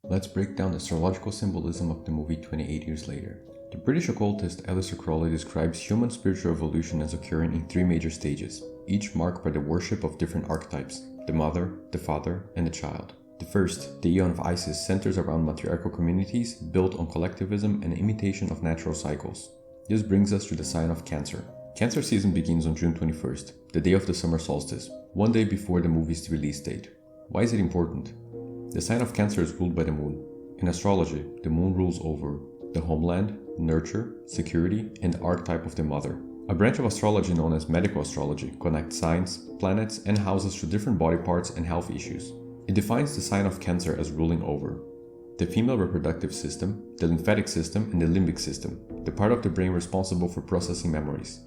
Let's break down the astrological symbolism of the movie 28 Years Later. The British occultist Aleister Crowley describes human spiritual evolution as occurring in three major stages, each marked by the worship of different archetypes: the mother, the father, and the child. The first, the Aeon of Isis, centers around matriarchal communities built on collectivism and imitation of natural cycles. This brings us to the sign of Cancer. Cancer season begins on June 21st, the day of the summer solstice, one day before the movie's release date. Why is it important? The sign of Cancer is ruled by the moon. In astrology, the moon rules over the homeland, nurture, security, and the archetype of the mother. A branch of astrology known as medical astrology connects signs, planets, and houses to different body parts and health issues. It defines the sign of Cancer as ruling over the female reproductive system, the lymphatic system, and the limbic system, the part of the brain responsible for processing memories.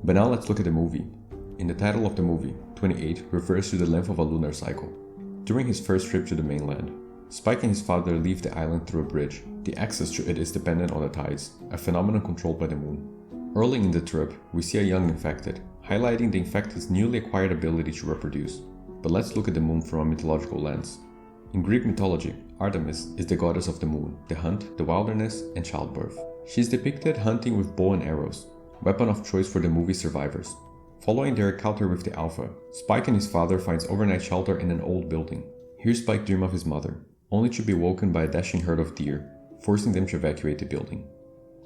But now let's look at the movie. In the title of the movie, 28 refers to the length of a lunar cycle. During his first trip to the mainland, Spike and his father leave the island through a bridge. The access to it is dependent on the tides, a phenomenon controlled by the moon. Early in the trip, we see a young infected, highlighting the infected's newly acquired ability to reproduce. But let's look at the moon from a mythological lens. In Greek mythology, Artemis is the goddess of the moon, the hunt, the wilderness, and childbirth. She is depicted hunting with bow and arrows, weapon of choice for the movie survivors. Following their encounter with the Alpha, Spike and his father finds overnight shelter in an old building. Here Spike dreams of his mother, only to be woken by a dashing herd of deer, forcing them to evacuate the building.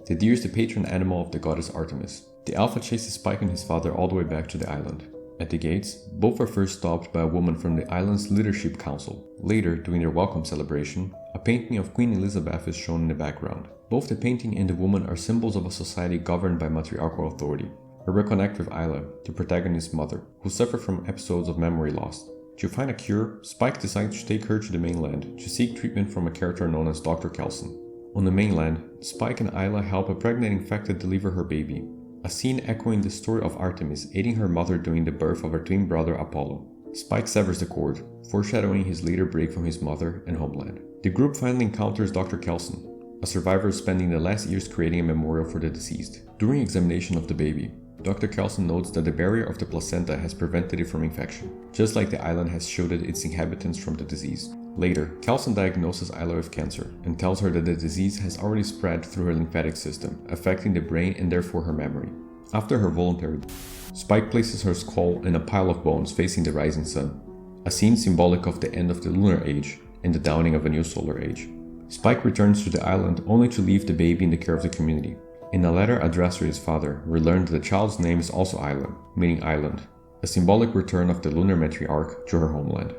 The deer is the patron animal of the goddess Artemis. The Alpha chases Spike and his father all the way back to the island. At the gates, both are first stopped by a woman from the island's leadership council. Later, during their welcome celebration, a painting of Queen Elizabeth is shown in the background. Both the painting and the woman are symbols of a society governed by matriarchal authority. We reconnect with Isla, the protagonist's mother, who suffered from episodes of memory loss. To find a cure, Spike decides to take her to the mainland to seek treatment from a character known as Dr. Kelson. On the mainland, Spike and Isla help a pregnant infected deliver her baby, a scene echoing the story of Artemis aiding her mother during the birth of her twin brother Apollo. Spike severs the cord, foreshadowing his later break from his mother and homeland. The group finally encounters Dr. Kelson, a survivor spending the last years creating a memorial for the deceased. During examination of the baby, Dr. Kelson notes that the barrier of the placenta has prevented it from infection, just like the island has shielded its inhabitants from the disease. Later, Kelson diagnoses Isla with cancer and tells her that the disease has already spread through her lymphatic system, affecting the brain and therefore her memory. After her voluntary death, Spike places her skull in a pile of bones facing the rising sun, a scene symbolic of the end of the lunar age and the dawning of a new solar age. Spike returns to the island only to leave the baby in the care of the community. In a letter addressed to his father, we learn that the child's name is also Isla, meaning island, a symbolic return of the lunar matriarch to her homeland.